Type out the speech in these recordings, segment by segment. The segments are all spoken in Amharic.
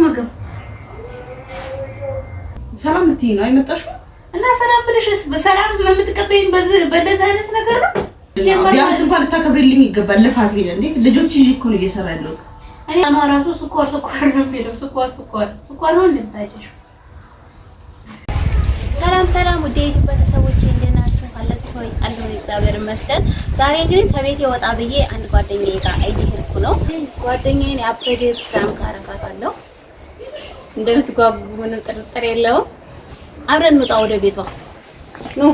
ምግብ ሰላም ልትይ ነው አይመጣሽም? እና ሰላም ብለሽስ በሰላም የምትቀበይኝ በእንደዚህ አይነት ነገር ነው? ቢያንስ እንኳን ልታከብሪልኝ ይገባል። ልፋት ቢለ እንዴ ልጆች ይዤ እኮ ነው እየሰራ ያለሁት። እኔ አማራቱ ስኳር ነው የሚለው ስኳር ነው እንደምታጭሽ። ሰላም ውድ የዩቲዩብ ቤተሰቦቼ እንደምን ናችሁ? አለሁ እግዚአብሔር ይመስገን። ዛሬ እንግዲህ ከቤቴ ወጣ ብዬ አንድ ጓደኛዬ ጋር እየሄድኩ ነው። ጓደኛዬን ያበደ ፕራንክ አደርጋታለሁ። እንደምትጓጉ ምንም ጥርጥር የለውም። አብረን እንውጣ ወደ ቤቷ ኑ።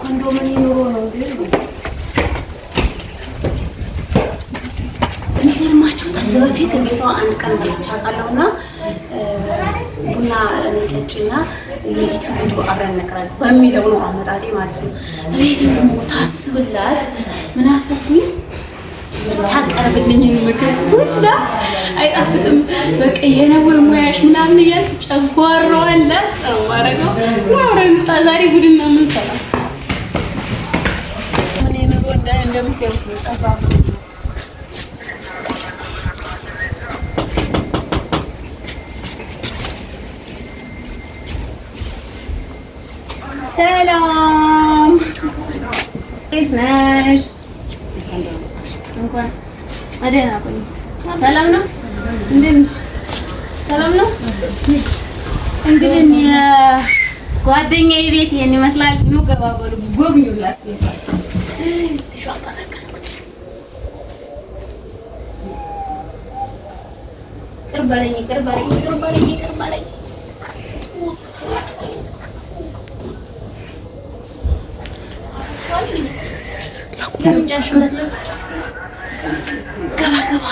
ኮንዶምን ይኖር ነው እንዴ? የሚገርማችሁ ከዚህ በፊት ቤቷ አንድ ቀን ብቻ አውቃለሁና ቡና እንጠጪና የዩቲዩብ ቪዲዮ አብረን እንቅረጽ በሚለው ነው አመጣጤ ማለት ነው። እኔ ደግሞ ታስብላት ምን አሰብኩኝ ታቀርብልኝ ምግብ ሁላ አይጣፍጥም። በቃ የነው ሙያሽ ምናምን እያልኩ ጨጓራዋን ለጥሩ ማረገው አብረን እንውጣ ዛሬ ጉድና ምን ሰራ ምን ነው እንደምትያውቁ ጠፋ ሰላም እንዴት ነሽ? እንኳን አደና ቆይ። ሰላም ነው? እንዴት ነሽ? ሰላም ነው? እንግዲህ ጓደኛዬ ቤት ይሄን ይመስላል። ኑ ገባ በሉ ጎብኙላት። ቅር በለኝ ገባ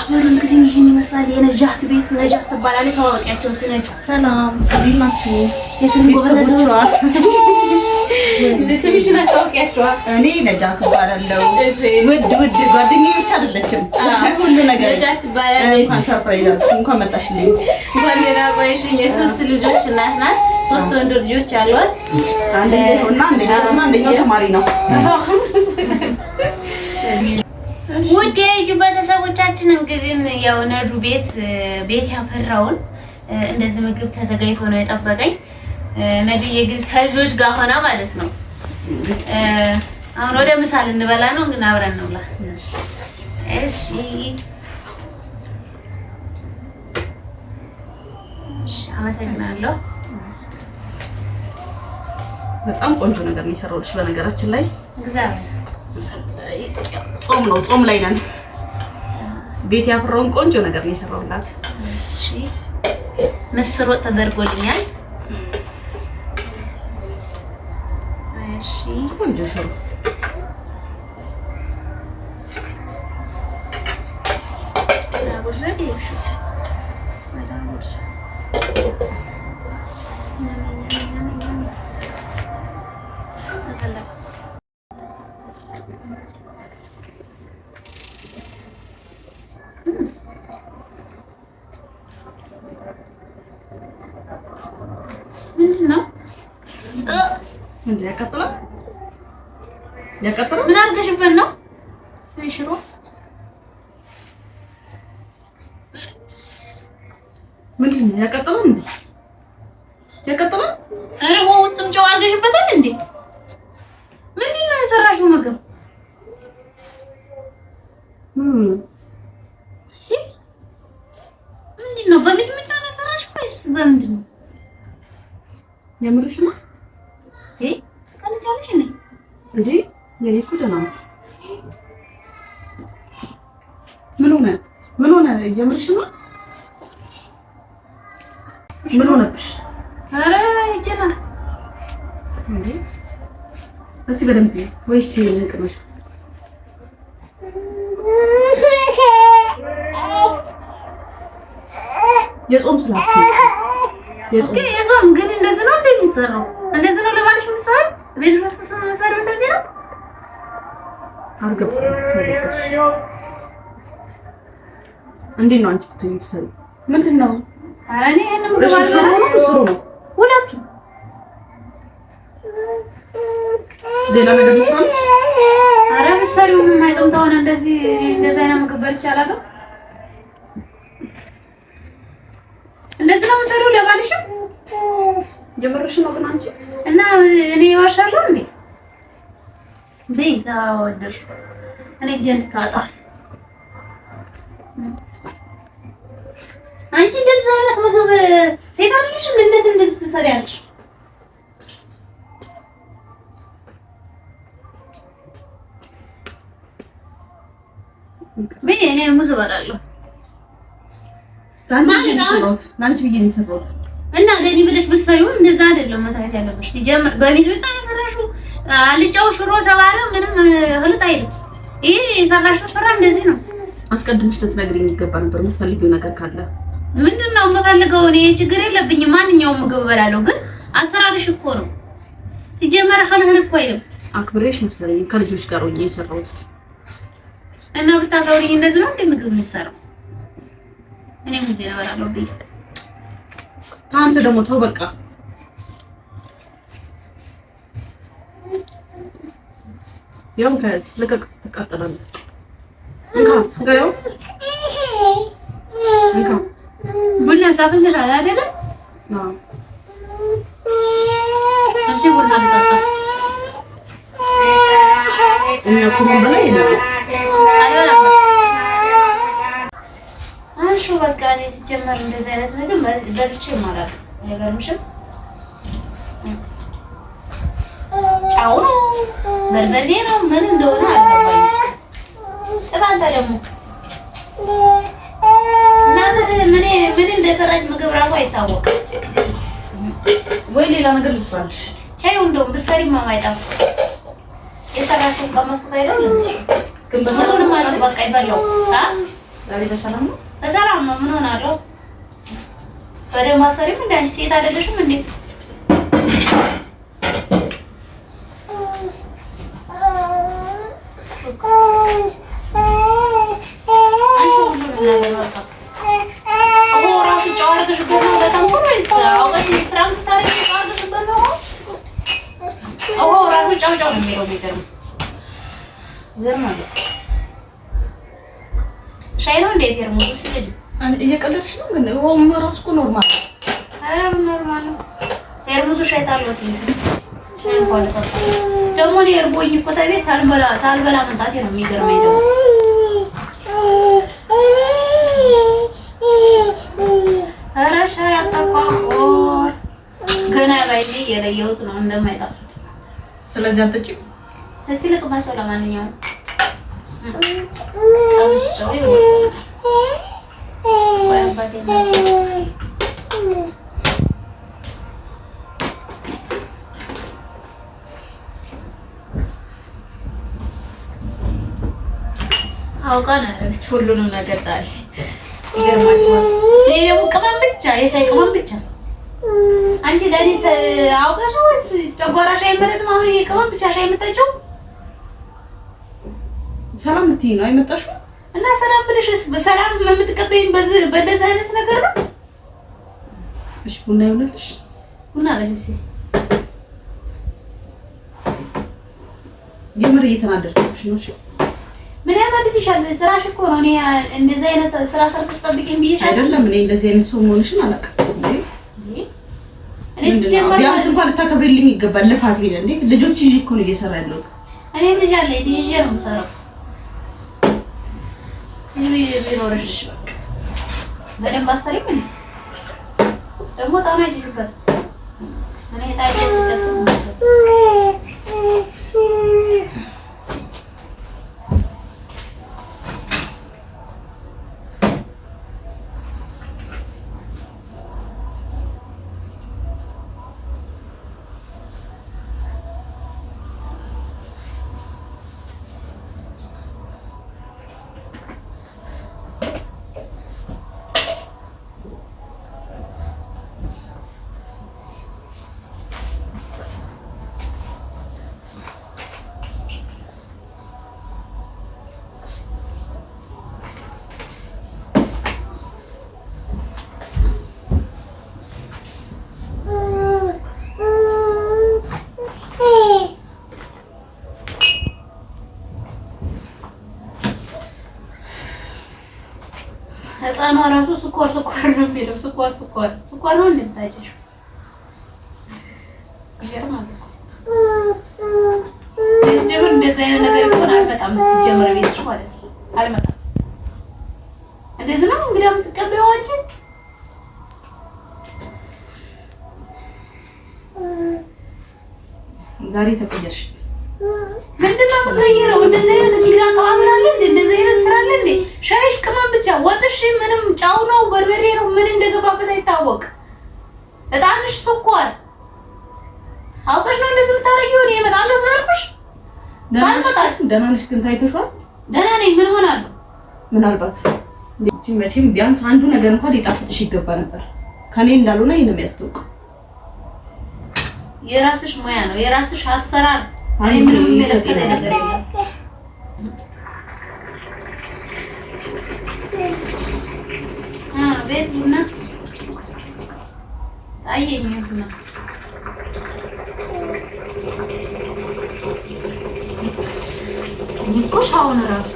በሉ እንግዲህ ይሄን ይመስላል። የነጃት ቤት ነጃት ትባላለች። ታዋቂያቸው ስለነጁ ሰላም እንዴት ናችሁ? የትንጎበለሰዋል ለስምሽን አስተዋውቂያቸዋል። እኔ ነጃት እባላለሁ። እሺ ውድ ጓደኛዬ ብቻ አይደለችም ሁሉ ነገር ነጃት ትባላለች። እንኳን ሰርፕራይዝ እንኳን መጣሽልኝ። እንኳን ደህና ቆይሽኝ። የሶስት ልጆች እናት ናት። ሶስት ወንድ ልጆች አሏት። አንደኛው ተማሪ ነው። ውድ የዩቲዩብ ቤተሰቦቻችን እንግዲህ ያው ነዱ ቤት ያፈራውን እንደዚህ ምግብ ተዘጋጅቶ ነው የጠበቀኝ። ነጂዬ ግን ከልጆች ጋር ሆና ማለት ነው። አሁን ወደ ምሳ ልንበላ ነው፣ ግን አብረን ነው ላ እሺ አመሰግናለሁ። በጣም ቆንጆ ነገር ነው የሰራሁልሽ። በነገራችን ላይ እግዚአብሔር ጾም ላይ ነን። ቤት ያፈራውን ቆንጆ ነገር ነው የሰራሁላት። እሺ ምስር ወጥ ተደርጎልኛል። እሺ ቆንጆ ሽሮ ምንድን ነው? ያቃጥላል። ምን አድርገሽበት ነው? ሽሮ ምንድን ነው ያቃጥላል እንዴ? ያቃጥላል። አረ ውስጥም ጨው አድርገሽበታል እንዴ? ምንድን ነው የሰራሽው ምግብ? እሺ ምንድን ነው? በሚጥሚጣ ነው የሰራሽው ወይስ በምንድን ነው? የምርሽ ነው? ቀንቻለሽ እንዴ? የኔ እኮ ደህና ነው። ምን ሆነ? የምርሽ ነው? ምን ሆነብሽ? ኧረ ይጀና እንዴ? እዚህ በደንብ ወይስ ልንቅመሽ? የጾም ስላት የጾም ግን እንደዚህ ነው እንደሚሰራው? እንደዚህ ነው ለባልሽ ምሳሌ ቤት ውስጥ ምሳሌው እንደዚህ ነው? እንዴት ነው አንቺ ብትይ የምትሰሪው? ምንድን ነው? ኧረ እኔ ይሄንን ምግብ ነው ሁለቱ ሌላ ነገር ይስራልሽ? ኧረ ምሳሌው የማይጠምታው እንደዚህ አይነት ምግብ በልቼ አላውቅም። እንደዚህ ነው የምትሰሪው ለባልሽም? ጀመርሽ ነው ግን አንቺ እና እኔ ዋሻለሁ እንዴ? ቤት አወደሽ እኔ ጀን ታጣ አንቺ እንደዚህ አይነት ምግብ ሴት አይደለሽም? እንዴት እንደዚህ ትሰሪያለሽ? ቤት እኔ ሙዝ እበላለሁ። ላንቺ ብዬሽ ነው የሰራሁት። እና ለኔ ብለሽ ብትሰሪው እንደዛ አይደለም መስራት ያለብሽ። ሲጀምር በሚጥሚጣ የሰራሽው አልጫው ሽሮ ተባለ ምንም ህልጥ አይልም። ይሄ የሰራሽው ስራ እንደዚህ ነው። አስቀድመሽ ልትነግሪኝ ይገባ ነበር የምትፈልጊው ነገር ካለ። ምንድነው የምፈልገው? እኔ ችግር የለብኝም ማንኛውም ምግብ እበላለሁ። ግን አሰራርሽ እኮ ነው ሲጀመር ህልህ እኮ አይልም። አክብሬሽ መሰለኝ ከልጆች ጋር ሆኜ የሰራሁት እና ብታከብሪኝ እንደዚህ ነው እንደ ምግብ የሚሰራው። እኔ ምን እበላለሁ ብዬ ታንተ ደግሞ ተው በቃ። ያው ከዚህ ለቀቅ ተቃጠላለህ። እንካ ያው እንካ ቡና ሳፍልሽ አይደለ? አዎ እዚህ ቡና ልጠጣ እኛ ኩሩም በላይ ነው። አንሹ በቃ እኔ ሲጀመር እንደዚህ አይነት ምግብ በልቼ ማለት አይገርምሽም? ጫው ነው በርበሬ ነው ምን እንደሆነ አልገባኝም። እባንተ ደግሞ እናንተ ምን እንደሰራች ምግብ ራሱ አይታወቅም ወይ ሌላ ነገር ልስራልሽ? ይኸው እንደውም ብትሰሪማ ማይጣፍ የሰራችውን ቀመስኩት አይደለም ግን በሰላም ማለት በቃ ይበላው ዛሬ በሰላም ነው። በሰላም ነው። ምን ሆናለሁ? በደምብ አሰሪም እንደ አንቺ ሴት አይደለሽም እንዴ? ሻይ ነው እንዴ? ፌርሙዝ ስለጂ እየቀለድሽ ነው ግን ውሃውም እራሱ እኮ ኖርማል ነው። ኧረ ኖርማል ነው። ፌርሙዙ ሻይ ታለው ሲይዝ ሻይ እንኳን ተፈታ ደግሞ እኔ እርቦኝ እኮ ተቤት ታልበላ መምጣቴ ነው የሚገርመኝ። ደግሞ ኧረ ሻይ አጣቋቆር ገና ባይኔ የለየሁት ነው እንደማይጣፍጥ። ስለዚህ አትጭም። እስኪ ልቅመሰው ለማንኛውም አውቃ ነው ያደረገች ሁሉንም ነገር ዛሬ ይገርማችኋል። ይሄ ደግሞ ቅመም ብቻ የሻይ ቅመም ብቻ። አንቺ ለኔ አውቀሽ ወይስ ጨጓራሽ አይመረጥም? አሁን ይሄ ቅመም ብቻ ሻይ የምጠጪው ሰላም ልትይ ነው አይመጣሽም? እና ሰላም ብለሽስ በሰላም የምትቀበይኝ በእንደዚህ አይነት ነገር ነው? እሺ ቡና ይሆንልሽ። ቡና ለዚህ የምር እየተናደድኩሽ ነው። እሺ ምን ያናድድሻል? ስራሽ እኮ ነው። እኔ እንደዚህ አይነት ስራ ሰርተሽ ጠብቂኝ ብዬሽ አይደለም። እኔ እንደዚህ አይነት ሰው መሆንሽን አላውቅም። እኔ ተጀመረ ቢያንስ እንኳን ልታከብሪልኝ ይገባል። ልፋት ቢል እንዴ ልጆች ይዤ እኮ ነው እየሰራ ያለሁት። እኔም ልጅ አለኝ ልጅ ይዤ ነው የምሰራው። ቢኖርሽ በቃ በደንብ አስተሪም ደግሞ ጣና ይችላል። እኔ ታዲያ ስጨስም ህፃኗ ራሱ ስኳር ነው የሚለው። ስኳር ነው እንደምታጭሽ ይገርማል። ጀምር እንደዚህ አይነት ነገር ይሆናል። በጣም ትጀምር ቤትሽ ማለት ነው። አልመጣም እንደዚህ ነው እንግዲህ የምትቀበይው አንቺ። ዛሬ ተቀየርሽ። ምንድን ነው የምትቀይረው? እንደዚህ አይነት እንግዲህ አቀባበል አለ እንዴ? እንደዚህ አይነት ስራ አለ እንዴ? ሻይሽ ቅመም ብቻ፣ ወጥሽ ምንም ጫው ነው በርበሬ ነው ምን እንደገባበት አይታወቅ። እጣንሽ ስኳር አውቀሽ ነው እንደዚህ የምታረጊው? እኔ እመጣለሁ ስላልኩሽ ደህና ነሽ ግን ታይተሽዋል? ደህና ነኝ። ምን ሆናለሁ? ምናልባት መቼም ቢያንስ አንዱ ነገር እንኳን ሊጣፍጥሽ ይገባ ነበር። ከኔ እንዳልሆነ ይሄን የሚያስታውቅ የራስሽ ሙያ ነው፣ የራስሽ አሰራር። አይ ምንም የሚለከተ ነገር የለም። ቤት ቡና አየኝ ቡና ይቆሽ አሁን ራሱ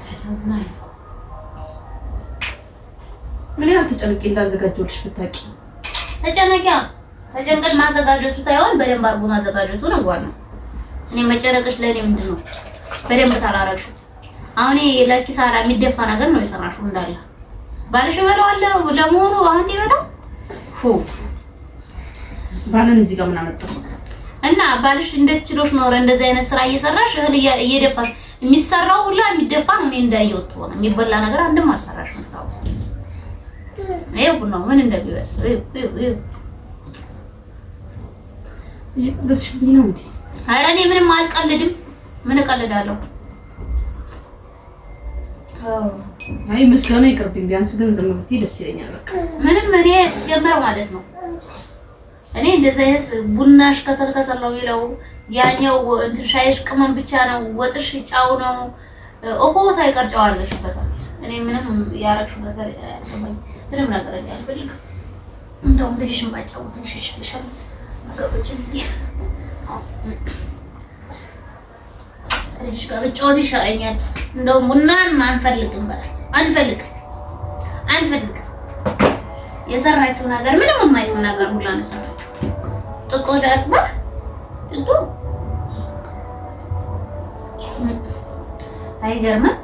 ያሳዝናል። ምን ያህል ተጨንቄ እንዳዘጋጀሁልሽ ብታውቂ። ተጨንቀሽ ማዘጋጀቱ ታይሆን በደንብ አድርጎ ማዘጋጀቱ ነው ዋናው። እኔ መጨነቅሽ ለኔ ምንድን ነው? በደንብ ታላራችሁ። አሁን ለኪሳራ የሚደፋ ነገር ነው የሰራሽው እንዳለ ባልሽ በለዋለሁ። ለመሆኑ አሁን ይመጣ ባለን እዚህ ጋር ምን አመጣው? እና ባልሽ እንዴት ችሎሽ ኖረ እንደዚህ አይነት ስራ እየሰራሽ እህል እየደፋሽ? የሚሰራው ሁላ የሚደፋ ነው። እኔ እንዳየሁት ሆነ። የሚበላ ነገር አንድም አልሰራሽ መስታወት። ይሄው ነው ምን እንደሚበስል እየቀለድሽብኝ ነው እንዴ? ኧረ እኔ ምንም አልቀልድም። ምን እቀልዳለሁ? አይ ምስጋና ይቅርብኝ። ቢያንስ ግን ዝም ብትይ ደስ ይለኛል። በቃ ምንም እኔ ጀመረው ማለት ነው። እኔ እንደዚህ አይነት ቡናሽ ከሰል ነው የሚለው ያኛው እንትን ሻይሽ ቅመም ብቻ ነው፣ ወጥሽ ጫው ነው። ኦፖታ ይቀርጫዋለሽ ፈታ። እኔ ምንም ያረግሽው ነገር አይደለም። ምንም ነገር አይፈልግ። እንደውም ልጅሽን ባጫውትሽ ይሻልሻል። ገበጭኝ ልጅሽ ጋር ብቻውን ይሻለኛል። እንደውም ቡናን አንፈልግም ማለት አንፈልግም። የሰራችው ነገር ምንም የማይጥም ነገር ሁላ ነው ሰራችው። ጥጦ ዳጥባ ጥጦ አይገርምም?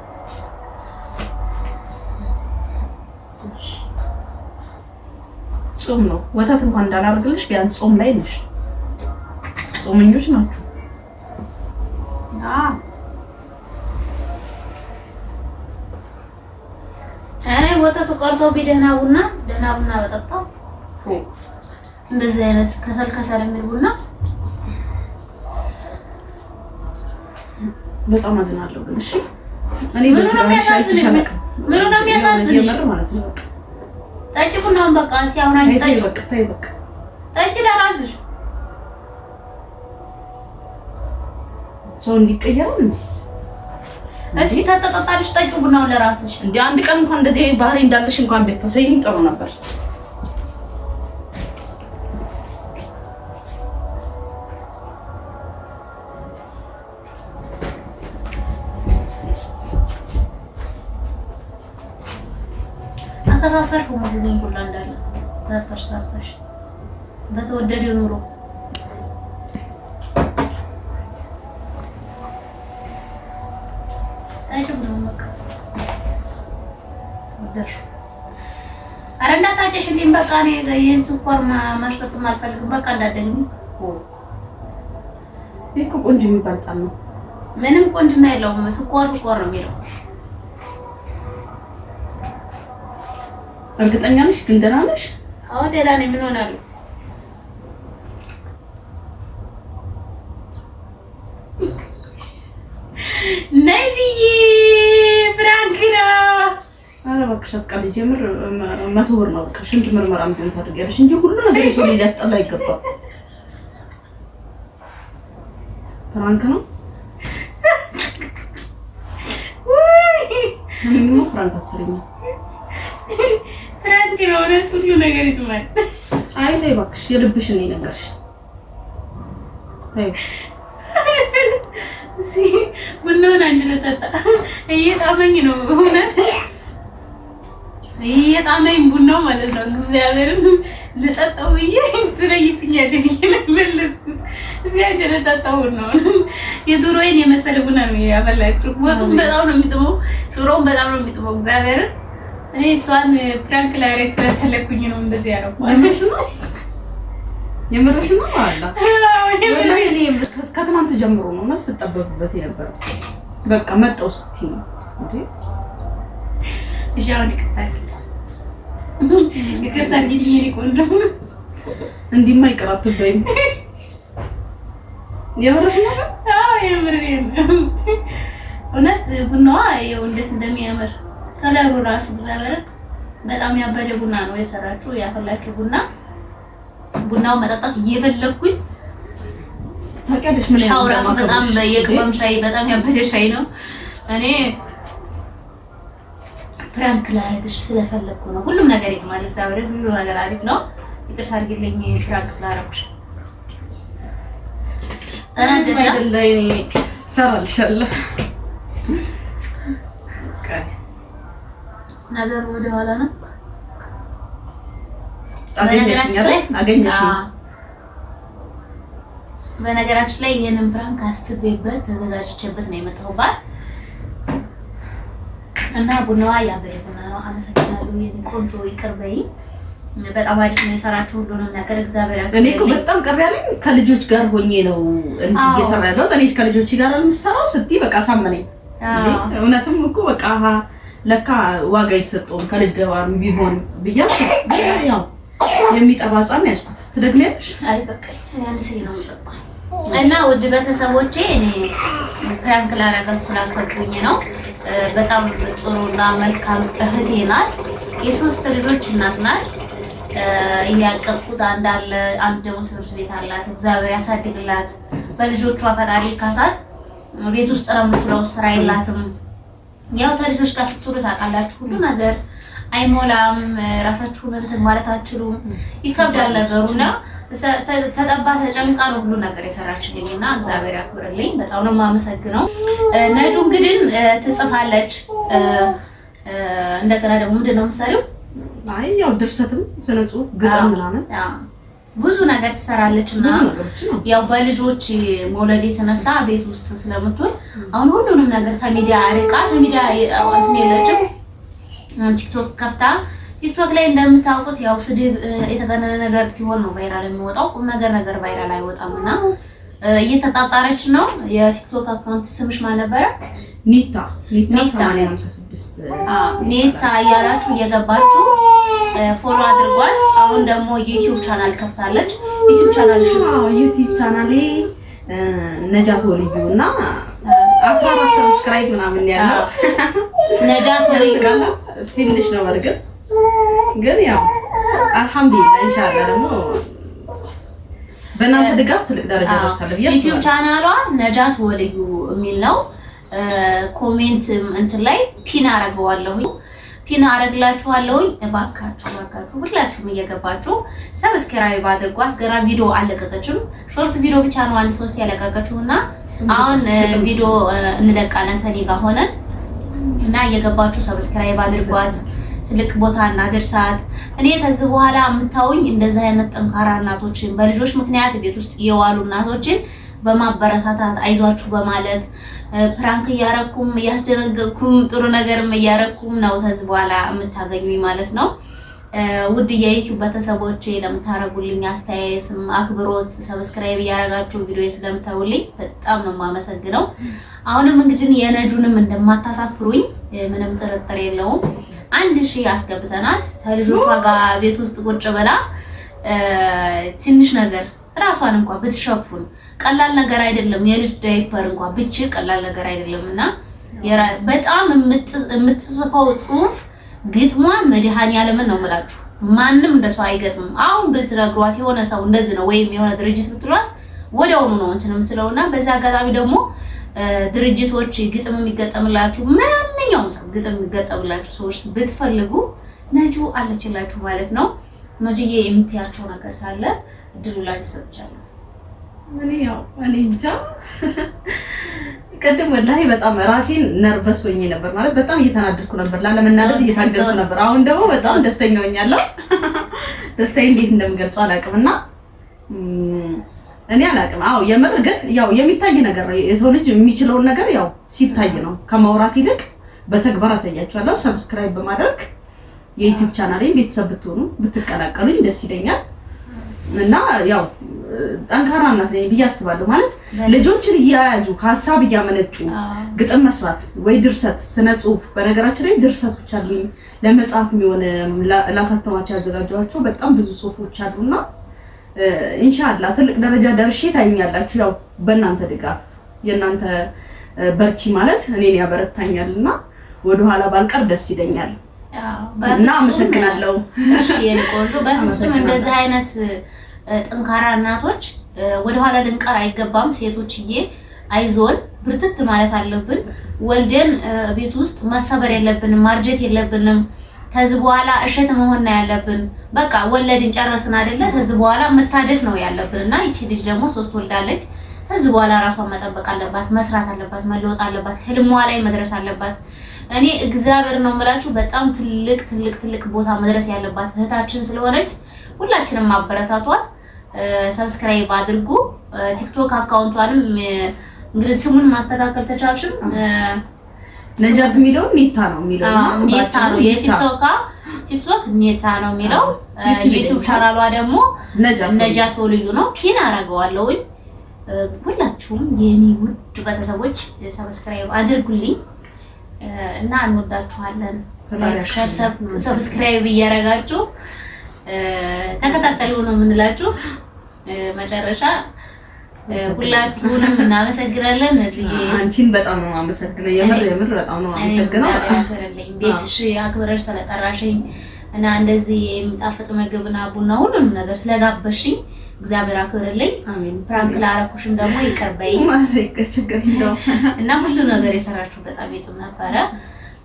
ጾም ነው። ወተት እንኳን እንዳላርግልሽ ቢያንስ ጾም ላይ ነሽ። ጾመኞች ናችሁ። አረ ወተቱ ቀርቶ ቢደህና ቡና በጠጣው እንደዚህ አይነት ከሰል የሚል ቡና በጣም አዝናለሁ። ግን እሺ እኔ ምን ነው የሚያሳዝንሽ ማለት ነው? ጠጪ ቡናውን በቃ ሲያውን አንቺ ጠጪ በቃ ጠጪ ለራስሽ ሰው እንዲቀየር እንዴ? እሺ ተጠጣጣልሽ ጠጪ ቡናውን ለራስሽ። እንዴ አንድ ቀን እንኳን እንደዚህ ባህሪ እንዳለሽ እንኳን ቤተሰይኝ ጥሩ ነበር። አንከሳሰርኩ ሙሉኝ ሁላ እንዳለ ዘርተሽ በተወደደው ኑሮ ኧረ እንዳታጨሽ እንዴ በቃ እኔ ይሄን ስኳር ማሽተትም አልፈልግም። በቃ እንዳደግኝ እኮ ቆንጆ የሚባል ጣም ነው። ምንም ቆንጅና የለውም። ስኳር ነው የሚለው። እርግጠኛ ነሽ ግን ደህና ነሽ? አዎ ደህና ነኝ። ምን ሆናለሁ? ነዚህ ፍራንክ ነው። ኧረ እባክሽ አትቀልጂ። የምር 100 ብር ነው። በቃ ሽንት ምርመራ ምን ታደርጊያለሽ እንጂ ሁሉ ነገር የሰው ልጅ ሊያስጠላ አይገባም። ፍራንክ ነው። ምንም ፍራንክ አሰረኝ። ፍራንክ ነው እውነት ሁሉ ነገር ይጥማል። አይ ተይ እባክሽ የልብሽን ነው የነገርሽ። ተይ ቡናውን አንቺ ልጠጣ እየጣመኝ ነው እውነት እየጣመኝ ቡናው ማለት ነው። እግዚአብሔርን ልጠጣው ብዬ ትለይብኛለህ ብዬ መለስኩት። እዚያ ልጠጣው ነው። የዶሮዬን የመሰለ ቡና ነው ያፈላችሁ። ወጡም በጣም ነው የሚጥመው፣ ሽሮም በጣም ነው የሚጥመው። እግዚአብሔርን እኔ እሷን ፕራንክ ላይ አሬክስ ስለፈለኩኝ ነው እንደዚህ ያደረኩት። የምርሽ ነው አላ እኔ ከትናንት ጀምሮ ነው እና ስጠበብበት የነበረው በቃ መጣው ስትይ ነው እንዴ? እሺ አሁን ይቅርታ ጊዜ ቆንጆ እንዲማ ይቀራትበኝ። የምርሽ ነው? አዎ የምርሽ ነው። እውነት ቡናዋ ይኸው እንዴት እንደሚያምር ከለሩ ራሱ እግዚአብሔር በጣም ያበደ ቡና ነው የሰራችው ያፈላችው ቡና። ቡናው መጠጣት እየፈለኩኝ ታውቂያለሽ ምን ሻው ራሱ በጣም የቅመም ሻይ በጣም ያበደ ሻይ ነው። እኔ ፕራንክ ላደርግሽ ስለፈለኩ ነው። ሁሉም ነገር ይጥማል እግዚአብሔር ሁሉ ነገር አሪፍ ነው። ይቅርታ አድርጊልኝ ፕራንክ ስላደረኩሽ። ተናደድሽ ላይ ሰራልሻለሁ ነገር ወደ ኋላ ነው። በነገራችን ላይ ይሄንን ፕራንክ አስቤበት ተዘጋጅቼበት ነው የመጣሁባት እና ቡናዋ ያበደ ቡና ነው። አመሰግናለሁ የኔ ቆንጆ ይቅር በይኝ። በጣም አሪፍ ነው የሰራችሁ ሁሉንም ነገር እግዚአብሔር ያክብርልኝ። እኔ እኮ በጣም ቅር ያለኝ ከልጆች ጋር ሆኜ ነው እንዴ እየሰራ ያለው። እኔ ከልጆች ጋር አልምሰራው ስትይ በቃ ሳመነኝ። እውነትም እኮ በቃ ለካ ዋጋ ይሰጠውም ከልጅ ጋር ቢሆን ብያስ ያው የሚጠባ ጻም ያስኩት ትደግሚያለሽ። አይ በቃ እኔ አንስ ነው የምጠጣው እና ውድ ቤተሰቦቼ እኔ ፕራንክ ላደርጋት ስላሰብኩኝ ነው። በጣም ጥሩና መልካም እህቴ ናት። የሶስት ልጆች እናት ናት። ያቀፍኩት አንድ አለ፣ አንድ ደግሞ ትምህርት ቤት አላት። እግዚአብሔር ያሳድግላት። በልጆቿ ፈጣሪ ካሳት። ቤት ውስጥ ነው የምትውለው፣ ስራ የላትም። ያው ተልጆች ጋር ስትውሉ ታውቃላችሁ ሁሉ ነገር አይሞላም። ራሳችሁን እንትን ማለት አትችሉም። ይከብዳል ነገሩና ተጠባ ተጨንቃ ነው ሁሉ ነገር የሰራችልኝና እግዚአብሔር ያክብርልኝ። በጣም ነው የማመሰግነው። ነጁ እንግዲህ ትጽፋለች። እንደገና ደግሞ ምንድን ነው የምትሰሪው? አይ ያው ድርሰትም ስነ ጽሁፍ ግጥም ምናምን ብዙ ነገር ትሰራለችና ያው በልጆች መውለድ የተነሳ ቤት ውስጥ ስለምትውል አሁን ሁሉንም ነገር ከሚዲያ አርቃ ከሚዲያ እንትን የለችም። ቲክቶክ ከፍታ ቲክቶክ ላይ እንደምታውቁት ያው ስድብ የተገነነ ነገር ሲሆን ነው ቫይራል የሚወጣው። ቁም ነገር ቫይራል አይወጣምና እየተጣጣረች ነው። የቲክቶክ አካውንት ስምሽ ማን ነበረ? ኒታ 856 ኒታ እያላችሁ እየገባችሁ ፎሎ አድርጓት። አሁን ደግሞ ዩቲዩብ ቻናል ከፍታለች። ዩቲዩብ ቻናሌ ነጃት ወልዩ እና 14 ሰብስክራይብ ምናምን ያለው ነጃት ወልዩ ትንሽ ነው በርግጥ ግን ያው አልሐምዱሊላህ ኢንሻአላህ ደግሞ በእናንተ ድጋፍ ትልቅ ደረጃ ደርሳለሁ ብዬ ዩቲዩብ ቻናሏ ነጃት ወልዩ የሚል ነው። ኮሜንት እንትን ላይ ፒን አረግላችኋለሁ። እባካችሁ ሁላችሁም እየገባችሁ ሰብስክራይብ አድርጓት። ገና ቪዲዮ አለቀቀችም። ሾርት ቪዲዮ ብቻ ነው 1-3 ያለቀቀችውና አሁን ቪዲዮ እንለቃለን ተኔ ጋር ሆነን እና እየገባችሁ ሰብስክራይብ አድርጓት። ትልቅ ቦታ እናድርሳት። እኔ ከዚህ በኋላ የምታውኝ እንደዚህ አይነት ጠንካራ እናቶችን በልጆች ምክንያት ቤት ውስጥ የዋሉ እናቶችን በማበረታታት አይዟችሁ በማለት ፕራንክ እያረኩም እያስደነገኩም ጥሩ ነገርም እያረኩም ነው ከዚህ በኋላ የምታገኙኝ ማለት ነው። ውድ የዩቲዩብ ቤተሰቦቼ ለምታረጉልኝ አስተያየትም አክብሮት ሰብስክራይብ እያረጋችሁ ቪዲዮ ስለምታዩልኝ በጣም ነው የማመሰግነው። አሁንም እንግዲህ የነጁንም እንደማታሳፍሩኝ ምንም ጥርጥር የለውም። 1000 አስገብተናት ከልጆቿ ጋር ቤት ውስጥ ቁጭ ብላ ትንሽ ነገር ራሷን እንኳን ብትሸፉን ቀላል ነገር አይደለም። የልጅ ዳይፐር እንኳን ብቻ ቀላል ነገር አይደለምና በጣም የምትጽፈው ጽሁፍ ግጥሟ መድኃኒዓለምን ነው የምላችሁ። ማንም እንደሷ አይገጥምም። አሁን ብትነግሯት የሆነ ሰው እንደዚህ ነው ወይም የሆነ ድርጅት ብትሏት ወዲያውኑ ነው እንትን የምትለውና በዛ አጋጣሚ ደግሞ ድርጅቶች ግጥም የሚገጠምላችሁ ማንኛውም ሰው ግጥም የሚገጠምላችሁ ሰዎች ብትፈልጉ ነጁ አለችላችሁ ማለት ነው። ነጁዬ የምትያቸው ነገር ሳለ እድሉ ላይ ተሰጥቻለሁ። እኔ እንጃ ቅድም ወላሂ በጣም ራሴን ነርቨስ ሆኜ ነበር ማለት በጣም እየተናደድኩ ነበር፣ ላለመናደድ እየታገልኩ ነበር። አሁን ደግሞ በጣም ደስተኛ ሆኛለሁ። ደስታዬ እንዴት እንደምገልጸው አላውቅምና እኔ አላውቅም። አዎ የምር ግን ያው የሚታይ ነገር ነው። የሰው ልጅ የሚችለውን ነገር ያው ሲታይ ነው ከማውራት ይልቅ በተግባር አሳያችኋለሁ። ሰብስክራይብ በማድረግ የዩቲዩብ ቻናሌን ቤተሰብ ብትሆኑ ብትቀላቀሉኝ ደስ ይለኛል። እና ያው ጠንካራ እናት ነኝ ብዬ አስባለሁ። ማለት ልጆችን እያያዙ ሀሳብ እያመነጩ ግጥም መስራት ወይ ድርሰት፣ ስነ ጽሁፍ በነገራችን ላይ ድርሰቶች አሉኝ ለመጽሐፍ የሚሆን ላሳተማቸው ያዘጋጇቸው በጣም ብዙ ጽሁፎች አሉና ኢንሻአላህ ትልቅ ደረጃ ደርሼ ታዩኛላችሁ። ያው በእናንተ ድጋፍ የእናንተ በርቺ ማለት እኔን ያበረታኛልና ወደኋላ ባልቀር ደስ ይለኛል። እና አመሰግናለሁ። እሺ የኔ ቆንጆ በፍጹም እንደዚህ አይነት ጠንካራ እናቶች ወደኋላ ልንቀር አይገባም። ሴቶችዬ አይዞን ብርትት ማለት አለብን። ወልደን ቤት ውስጥ መሰበር የለብንም፣ ማርጀት የለብንም። ከዚህ በኋላ እሸት መሆን ነው ያለብን። በቃ ወለድን ጨረስን አይደለ? ከዚህ በኋላ መታደስ ነው ያለብንና ይቺ ልጅ ደግሞ 3 ወልዳለች። ከዚህ በኋላ ራሷን መጠበቅ አለባት፣ መስራት አለባት፣ መለወጥ አለባት፣ ህልሟ ላይ መድረስ አለባት። እኔ እግዚአብሔር ነው የምላችሁ በጣም ትልቅ ቦታ መድረስ ያለባት እህታችን ስለሆነች ሁላችንም ማበረታቷት። ሰብስክራይብ አድርጉ። ቲክቶክ አካውንቷንም እንግዲህ ስሙን ማስተካከል ተቻልሽም ነጃት የሚለው ኔታ ነው የሚለው ኔታ ነው የቲክቶክ ኔታ ነው የሚለው። ዩቲዩብ ቻናሏ ደግሞ ነጃት ወልዩ ነው። ፒን አደርገዋለሁኝ። ሁላችሁም የኔ ውድ ቤተሰቦች ሰብስክራይብ አድርጉልኝ እና እንወዳችኋለን። ሰብስክራይብ እያደረጋችሁ ተከታተሉ ነው የምንላችሁ። መጨረሻ ሁላችሁንም እናመሰግናለን። አንቺን በጣም ነው አመሰግናለሁ። የምር በጣም ነው አመሰግናለሁ። ቤትሽ አክብረሽ ስለጠራሽኝ እና እንደዚህ የሚጣፍጥ ምግብና ቡና ሁሉንም ነገር ስለጋበሽኝ እግዚአብሔር አክብርልኝ። አሜን። ፕራንክ ላረኩሽም ደግሞ ይቀርበይ እና ሁሉ ነገር የሰራችሁ በጣም ይጥም ነበረ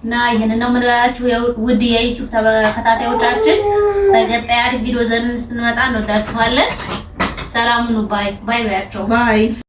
እና ይሄንን ነው የምንላችሁ ውድ የዩቲዩብ ተከታታዮቻችን። በቀጣይ አሪፍ ቪዲዮ ዘንድ ስንመጣ እንወዳችኋለን። ሰላም ሁኑ። ባይ ባይ ባያቸው። ባይ